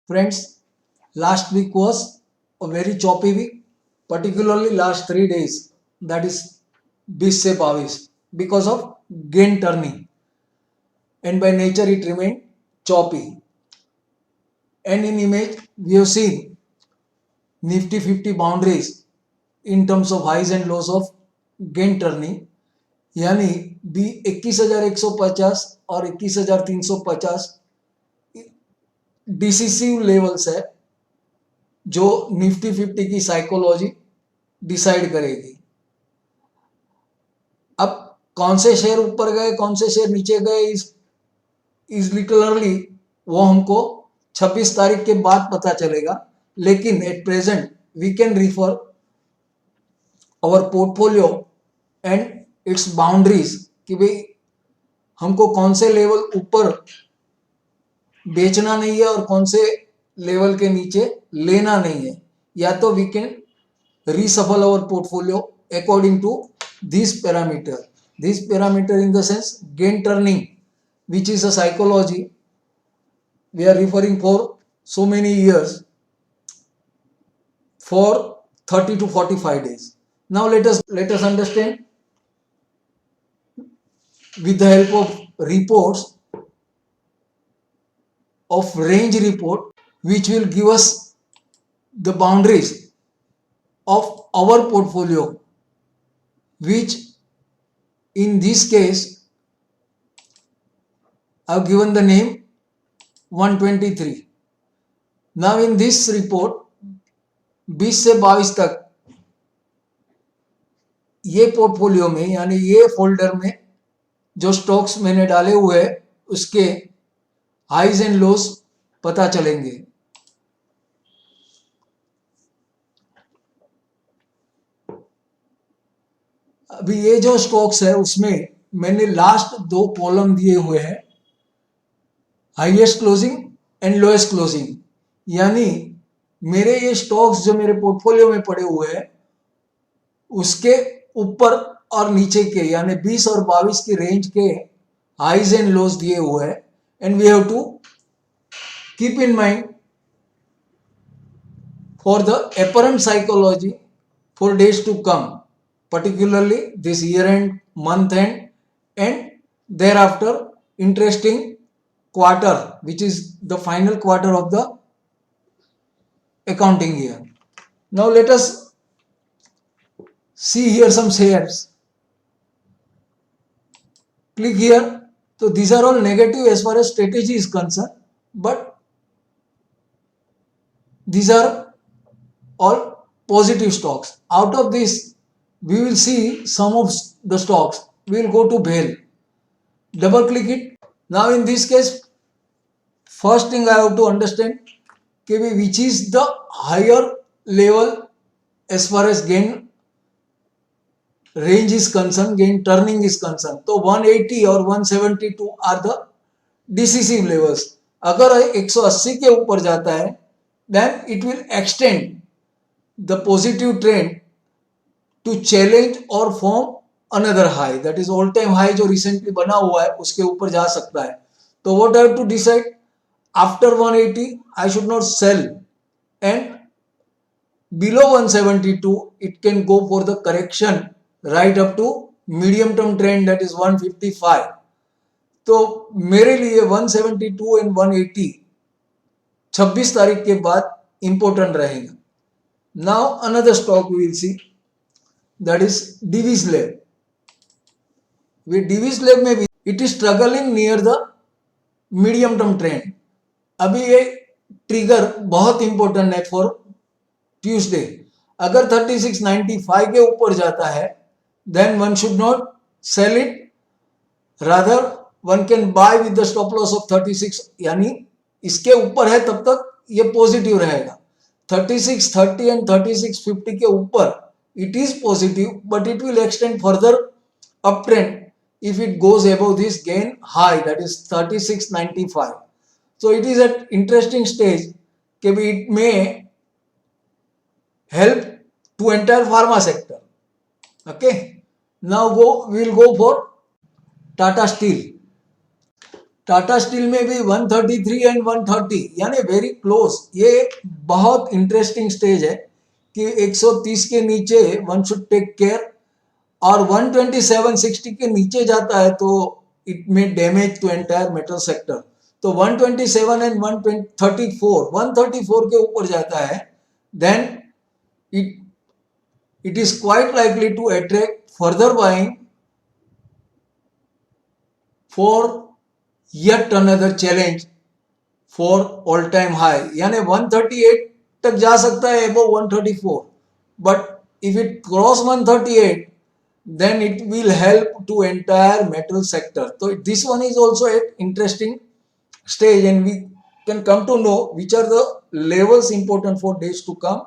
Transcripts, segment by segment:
Friends, last week was a very choppy week, particularly last 3 days, that is 20 से 22, because of gain turning, and by nature it remained choppy. And in image, we have seen Nifty 50 boundaries in terms of highs and lows of gain turning, यानी B 21,150 और 21,350 decisive levels है जो Nifty 50 की psychology decide करेगी. अब कौन से share ऊपर गए कौन से शेयर नीचे गए इज लिटरली वो हमको 26 तारीख के बाद पता चलेगा. लेकिन at present we can refer our portfolio and its boundaries कि भाई हमको कौन से लेवल ऊपर बेचना नहीं है और कौन से लेवल के नीचे लेना नहीं है. या तो we can reshuffle our portfolio according to this parameter in the sense gain turning, which is a psychology we are referring for so many years for 30 to 45 days. Now let us understand with the help of reports of range report, which will give us the boundaries of our portfolio, which in this case I have given the name 123. Now in this report 20 से 22 तक ये portfolio में यानी ये folder में जो stocks मैंने डाले हुए हैं उसके हाइज एंड लोस पता चलेंगे. अभी ये जो स्टॉक्स है उसमें मैंने लास्ट 2 कॉलम दिए हुए हैं, highest closing and lowest closing. यानी मेरे ये स्टॉक्स जो मेरे पोर्टफोलियो में पड़े हुए हैं उसके ऊपर और नीचे के यानी 20 और 22 की रेंज के हाइज एंड लोस दिए हुए हैं. And we have to keep in mind for the apparent psychology for days to come, particularly this year end, month end, and thereafter interesting quarter, which is the final quarter of the accounting year. Now let us see here some shares. Click here. So these are all negative as far as strategy is concerned, but these are all positive stocks. Out of this we will see some of the stocks. We will go to BHEL, double click it. Now in this case first thing I have to understand which is the higher level as far as gain range is concerned, gain turning is concerned. तो 180 और 172 are the decisive levels. अगर 180 के ऊपर जाता है then it will extend the positive trend to challenge or form another high, that is all time high जो recently बना हुआ है उसके ऊपर जा सकता है. तो what I have to decide, after 180 I should not sell, and below 172 it can go for the correction right up to medium term trend, that is 155. तो मेरे लिए 172 and 180 26 तारीख के बाद इंपॉर्टेंट रहेगा. Now another stock we will see, that is Divi's Lab. With Divi's Lab में भी it is struggling near the medium term trend. अभी ये ट्रिगर बहुत इंपॉर्टेंट है फॉर ट्यूसडे. अगर 3695 के ऊपर जाता है then one should not sell it, rather one can buy with the stop loss of 36. यानी इसके ऊपर है तब तक ये पॉजिटिव रहेगा. 3630 एंड 3650 के ऊपर it is positive, but it will extend further uptrend if it goes above this gain high, that is 3695. So it is at interesting stage कि it may help to entire pharma sector. Okay, now we will go for Tata Steel. Tata steel में भी 133 and 130 यानी very close. ये बहुत interesting stage है कि 130 के नीचे वन शुड टेक केयर, और 12760 के नीचे जाता है तो it may damage to entire metal sector. तो 127 एंड 134 के ऊपर जाता है, then it it is quite likely to attract further buying for yet another challenge for all time high। यानी 138 तक जा सकता है above 134, but if it cross 138 then it will help to entire metal sector। So this one is also an interesting stage, and we can come to know which are the levels important for days to come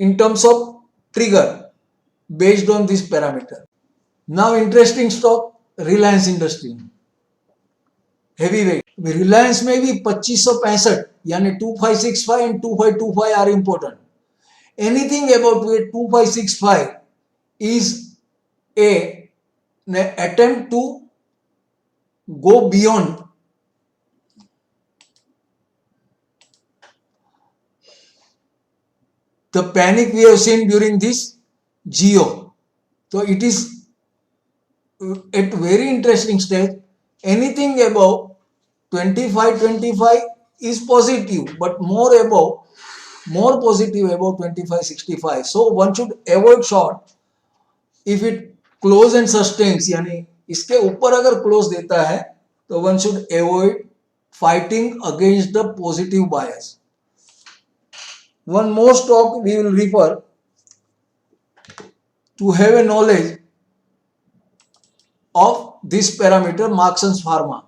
in terms of trigger based on this parameter। Now interesting stock Reliance Industry, heavy weight। Reliance में भी 2565 यानी 2565 and 2525 are important. Anything about 2565 is an attempt to go beyond the panic we have seen during this Geo। So it is at very interesting stage। Anything above 2525 is positive, but more positive above 2565। So one should avoid short if it close and sustains, यानी इसके ऊपर अगर close देता है तो one should avoid fighting against the positive bias। One more stock we will refer to have a knowledge of this parameter, Marksans Pharma।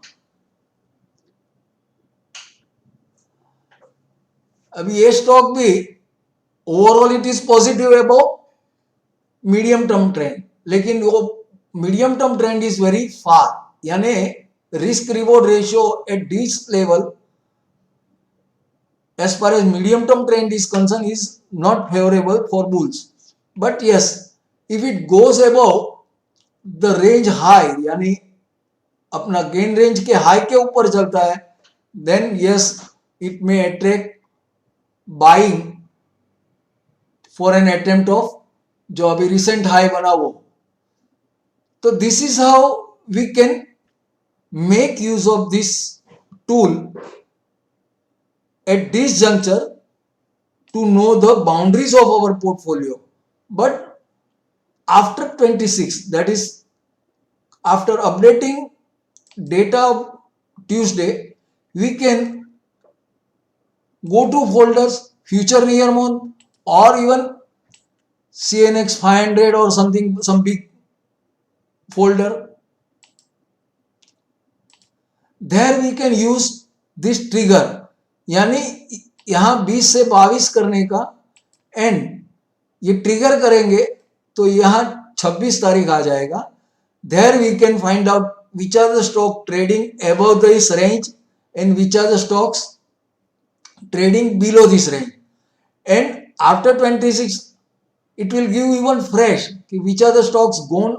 अभी ये stock भी overall it is positive about medium term trend, लेकिन वो medium term trend is very far, यानी risk reward ratio at this level as far as medium term trend is concerned is not favorable for bulls। but yes, if it goes above the range high, यानी अपना gain range के high के ऊपर चलता है, then yes it may attract buying for an attempt of जो अभी recent high बना वो। तो this is how we can make use of this tool at this juncture to know the boundaries of our portfolio। but after 26, that is after updating data of Tuesday, we can go to folders future near moon or even CNX 500 or something, some big folder, there we can use this trigger। यानी यहां 20 से 22 करने का, and ये trigger करेंगे तो यहां 26 तारीख आ जाएगा। There we can find out which are the stock trading above this range and which are the stocks trading below this range. And after 26 it will give even fresh which are the stocks gone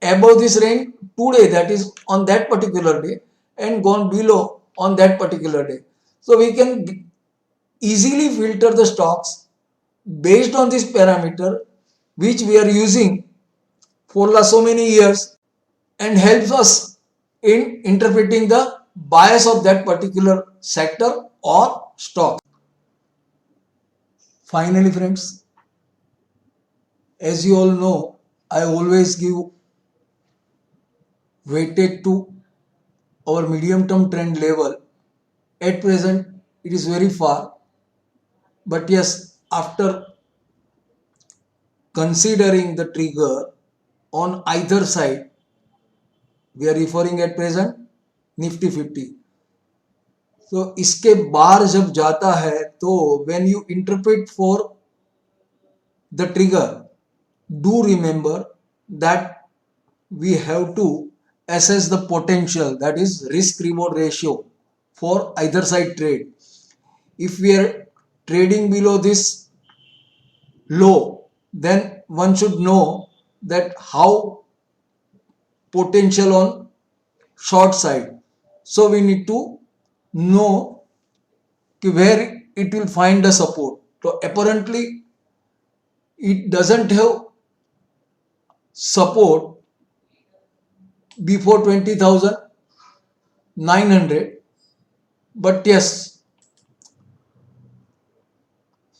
above this range today, that is on that particular day, and gone below on that particular day। So we can easily filter the stocks based on this parameter which we are using for so many years, and helps us in interpreting the bias of that particular sector or stock। Finally friends, as you all know, I always give weightage to our medium term trend level। At present it is very far, but yes, after considering the trigger on either side, we are referring at present Nifty 50। तो इसके बाहर जब जाता है तो when you interpret for the trigger, do remember that we have to assess the potential, that is risk reward ratio for either side trade। if we are trading below this low, then one should know that how potential on short side. So we need to know where it will find the support. So apparently it doesn't have support before 20,900, but yes,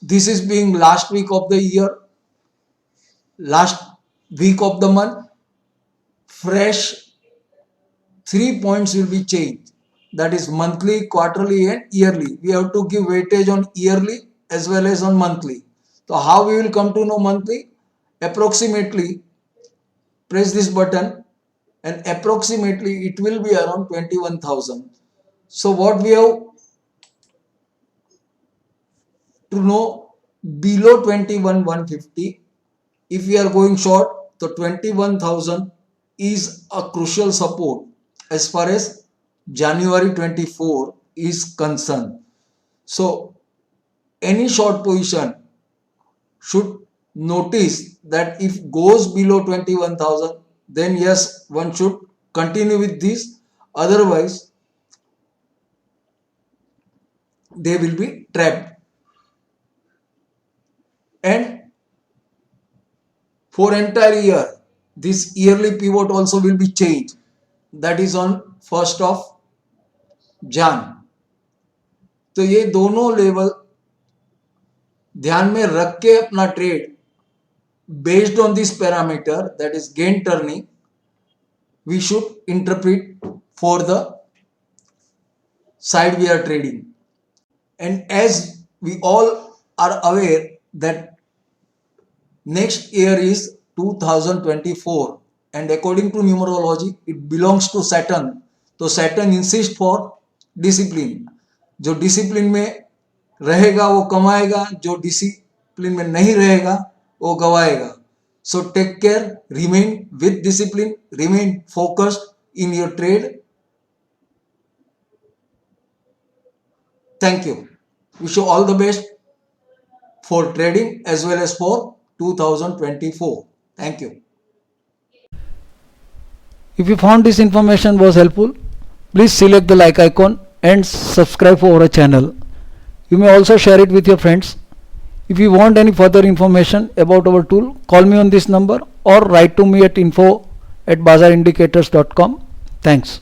this is being last week of the year, last week of the month, fresh 3 points will be changed, that is monthly, quarterly and yearly. We have to give weightage on yearly as well as on monthly. So how we will come to know monthly? Approximately press this button and approximately it will be around 21,000. So what we have to know, below 21,150, if we are going short, the 21,000 is a crucial support as far as January 24 is concerned. So any short position should notice that if goes below 21,000, then yes, one should continue with this. Otherwise, they will be trapped. And for entire year, this yearly pivot also will be changed. That is on 1st of Jan. तो ये दोनों level ध्यान में रख के अपना trade based on this parameter, that is gain turning, we should interpret for the side we are trading. And as we all are aware that next year is 2024 and according to numerology it belongs to Saturn. तो Saturn insists for discipline. जो discipline में रहेगा वो कमाएगा, जो discipline में नहीं रहेगा वो गवाएगा. So take care, remain with discipline, remain focused in your trade. Thank you. Wish you all the best for trading as well as for 2024. Thank you. If you found this information was helpful, please select the like icon and subscribe for our channel. You may also share it with your friends. If you want any further information about our tool, call me on this number or write to me at info@bazarindicators.com. Thanks.